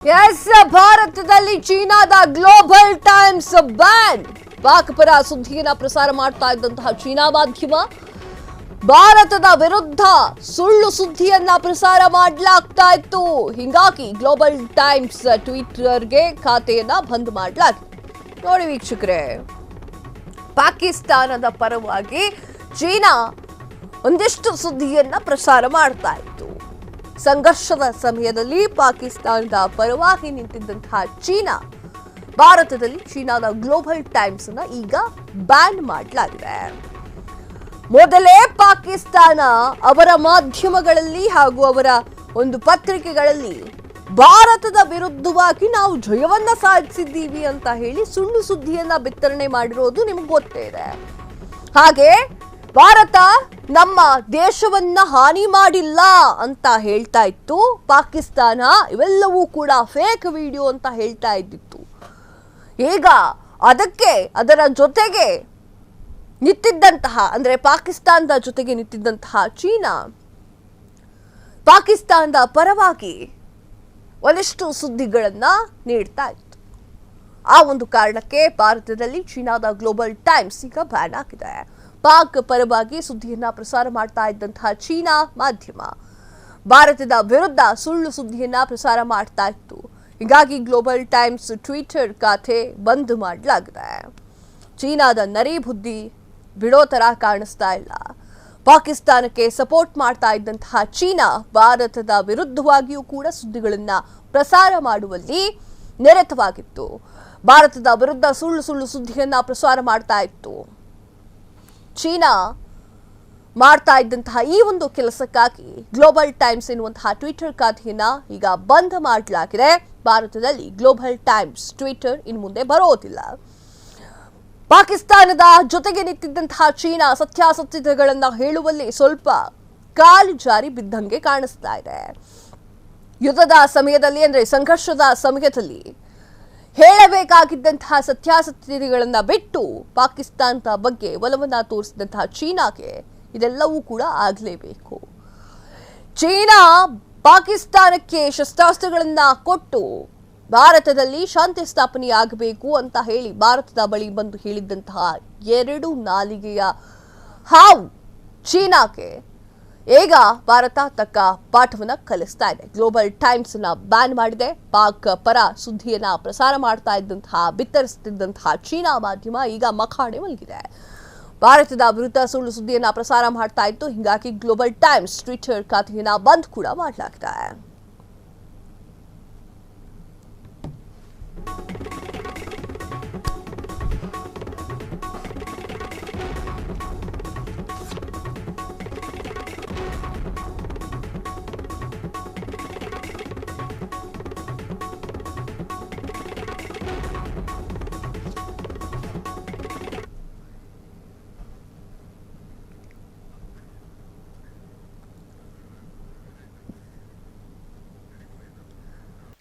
S, ಭಾರತದಲ್ಲಿ ಚೀನಾದ global times ban. Pak ಪರ ಸುದ್ದಿಯನ್ನ ಪ್ರಸಾರ ಮಾಡ್ತಾ ಇದ್ದಂತಹ ಚೀನಾ ಮಾಧ್ಯಮ ಭಾರತದ ವಿರುದ್ಧ ಸುಳ್ಳು ಸುದ್ದಿಯನ್ನ ಪ್ರಸಾರ ಮಾಡಲಾಗ್ತಾ ಇತ್ತು. ಹಿಂಗಾಗಿ ಗ್ಲೋಬಲ್ ಟೈಮ್ಸ್ ಟ್ವಿಟರ್ಗೆ ಖಾತೆಯನ್ನ ಬಂದ್ ಮಾಡಲಾಗಿದೆ. ನೋಡಿ ವೀಕ್ಷಕರೇ, ಪಾಕಿಸ್ತಾನದ ಪರವಾಗಿ ಚೀನಾ ಒಂದಿಷ್ಟು ಸುದ್ದಿಯನ್ನ ಪ್ರಸಾರ ಮಾಡ್ತಾ ಇತ್ತು. ಸಂಘರ್ಷದ ಸಮಯದಲ್ಲಿ ಪಾಕಿಸ್ತಾನದ ಪರವಾಗಿ ನಿಂತಿದ್ದಂತಹ ಚೀನಾ ಭಾರತದಲ್ಲಿ ಚೀನಾದ ಗ್ಲೋಬಲ್ ಟೈಮ್ಸ್ ನ ಈಗ ಬ್ಯಾನ್ ಮಾಡಲಾಗಿದೆ. ಮೊದಲೇ ಪಾಕಿಸ್ತಾನ ಅವರ ಮಾಧ್ಯಮಗಳಲ್ಲಿ ಹಾಗೂ ಅವರ ಒಂದು ಪತ್ರಿಕೆಗಳಲ್ಲಿ ಭಾರತದ ವಿರುದ್ಧವಾಗಿ ನಾವು ಜಯವನ್ನ ಸಾಧಿಸಿದ್ದೀವಿ ಅಂತ ಹೇಳಿ ಸುಳ್ಳು ಸುದ್ದಿಯನ್ನ ಬಿತ್ತರಣೆ ಮಾಡಿರೋದು ನಿಮಗೆ ಗೊತ್ತೇ ಇದೆ. ಹಾಗೆ ಭಾರತ ನಮ್ಮ ದೇಶವನ್ನ ಹಾನಿ ಮಾಡಿಲ್ಲ ಅಂತ ಹೇಳ್ತಾ ಇತ್ತು ಪಾಕಿಸ್ತಾನ. ಇವೆಲ್ಲವೂ ಕೂಡ ಫೇಕ್ ವಿಡಿಯೋ ಅಂತ ಹೇಳ್ತಾ ಇದ್ದಿತ್ತು. ಈಗ ಅದಕ್ಕೆ ಅದರ ಜೊತೆಗೆ ನಿಂತಿದ್ದಂತಹ, ಅಂದ್ರೆ ಪಾಕಿಸ್ತಾನದ ಜೊತೆಗೆ ನಿಂತಿದ್ದಂತಹ ಚೀನಾ ಪಾಕಿಸ್ತಾನದ ಪರವಾಗಿ ಒಂದಿಷ್ಟು ಸುದ್ದಿಗಳನ್ನ ನೀಡ್ತಾ ಇತ್ತು. ಆ ಒಂದು ಕಾರಣಕ್ಕೆ ಭಾರತದಲ್ಲಿ ಚೀನಾದ ಗ್ಲೋಬಲ್ ಟೈಮ್ಸ್ ಈಗ ಬ್ಯಾನ್ ಆಗಿದೆ. ಪಾಕ್ ಪರವಾಗಿ ಸುದ್ದಿಯನ್ನ ಪ್ರಸಾರ ಮಾಡ್ತಾ ಇದ್ದಂತಹ ಚೀನಾ ಮಾಧ್ಯಮ ಭಾರತದ ವಿರುದ್ಧ ಸುಳ್ಳು ಸುದ್ದಿಯನ್ನ ಪ್ರಸಾರ ಮಾಡ್ತಾ ಇತ್ತು. ಹೀಗಾಗಿ ಗ್ಲೋಬಲ್ ಟೈಮ್ಸ್ ಟ್ವಿಟರ್ ಖಾತೆ ಬಂದ್ ಮಾಡಲಾಗಿದೆ. ಚೀನಾದ ನರಿ ಬುದ್ಧಿ ಬಿಡೋ ತರ ಕಾಣಿಸ್ತಾ ಇಲ್ಲ. ಪಾಕಿಸ್ತಾನಕ್ಕೆ ಸಪೋರ್ಟ್ ಮಾಡ್ತಾ ಇದ್ದಂತಹ ಚೀನಾ ಭಾರತದ ವಿರುದ್ಧವಾಗಿಯೂ ಕೂಡ ಸುದ್ದಿಗಳನ್ನ ಪ್ರಸಾರ ಮಾಡುವಲ್ಲಿ ನಿರತವಾಗಿತ್ತು. ಭಾರತದ ವಿರುದ್ಧ ಸುಳ್ಳು ಸುಳ್ಳು ಸುದ್ದಿಯನ್ನ ಪ್ರಸಾರ ಮಾಡ್ತಾ ಇತ್ತು. ಚೀನಾ ಮಾಡ್ತಾ ಇದ್ದಂತಹ ಈ ಒಂದು ಕೆಲಸಕ್ಕಾಗಿ ಗ್ಲೋಬಲ್ ಟೈಮ್ಸ್ ಎನ್ನುವಂತಹ ಟ್ವಿಟರ್ ಖಾತೆಯನ್ನ ಈಗ ಬಂದ್ ಮಾಡಲಾಗಿದೆ. ಭಾರತದಲ್ಲಿ ಗ್ಲೋಬಲ್ ಟೈಮ್ಸ್ ಟ್ವಿಟರ್ ಇನ್ನು ಮುಂದೆ ಬರೋದಿಲ್ಲ. ಪಾಕಿಸ್ತಾನದ ಜೊತೆಗೆ ನಿಂತಿದ್ದಂತಹ ಚೀನಾ ಸತ್ಯಾಸತ್ಯತೆಗಳನ್ನ ಹೇಳುವಲ್ಲಿ ಸ್ವಲ್ಪ ಕಾಲು ಜಾರಿ ಬಿದ್ದಂಗೆ ಕಾಣಿಸ್ತಾ ಇದೆ. ಯುದ್ಧದ ಸಮಯದಲ್ಲಿ, ಅಂದ್ರೆ ಸಂಘರ್ಷದ ಸಮಯದಲ್ಲಿ ಹೇಳಬೇಕಾಗಿದ್ದಂತಹ ಸತ್ಯಾಸತ್ಯತೆಗಳನ್ನ ಬಿಟ್ಟು ಪಾಕಿಸ್ತಾನದ ಬಗ್ಗೆ ಒಲವನ್ನ ತೋರಿಸಿದಂತಹ ಚೀನಾಗೆ ಇದೆಲ್ಲವೂ ಕೂಡ ಆಗಲೇಬೇಕು. ಚೀನಾ ಪಾಕಿಸ್ತಾನಕ್ಕೆ ಶಸ್ತ್ರಾಸ್ತ್ರಗಳನ್ನ ಕೊಟ್ಟು ಭಾರತದಲ್ಲಿ ಶಾಂತಿ ಸ್ಥಾಪನೆಯಾಗಬೇಕು ಅಂತ ಹೇಳಿ ಭಾರತದ ಬಳಿ ಬಂದು ಹೇಳಿದ್ದಂತಹ ಎರಡು ನಾಲಿಗೆಯ ಹಾವು ಚೀನಾಕ್ಕೆ ಈಗ ಭಾರತ ತಕ್ಕ ಪಾಠವನ್ನ ಕಲಿಸ್ತಾ ಇದೆ. ಗ್ಲೋಬಲ್ ಟೈಮ್ಸ್ ನ ಬ್ಯಾನ್ ಮಾಡಿದೆ. ಪಾಕ್ ಪರ ಸುದ್ದಿಯನ್ನ ಪ್ರಸಾರ ಮಾಡ್ತಾ ಇದ್ದಂತಹ, ಬಿತ್ತರಿಸುತ್ತಿದ್ದಂತಹ ಚೀನಾ ಮಾಧ್ಯಮ ಈಗ ಮಖಾಡೆ ಮಲಗಿದೆ. ಭಾರತದ ವಿರುದ್ಧ ಸುಳ್ಳು ಸುದ್ದಿಯನ್ನ ಪ್ರಸಾರ ಮಾಡ್ತಾ ಇತ್ತು. ಹೀಗಾಗಿ ಗ್ಲೋಬಲ್ ಟೈಮ್ಸ್ ಟ್ವಿಟರ್ ಖಾತೆಯನ್ನ ಬಂದ್ ಕೂಡ ಮಾಡಲಾಗಿದೆ.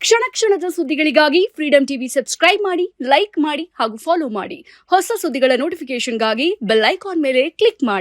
ಕ್ಷಣ ಕ್ಷಣದ ಸುದ್ದಿಗಳಿಗಾಗಿ ಫ್ರೀಡಂ ಟಿವಿ ಸಬ್ಸ್ಕ್ರೈಬ್ ಮಾಡಿ, ಲೈಕ್ ಮಾಡಿ ಹಾಗೂ ಫಾಲೋ ಮಾಡಿ. ಹೊಸ ಸುದ್ದಿಗಳ ನೋಟಿಫಿಕೇಶನ್ಗಾಗಿ ಬೆಲ್ ಐಕಾನ್ ಮೇಲೆ ಕ್ಲಿಕ್ ಮಾಡಿ.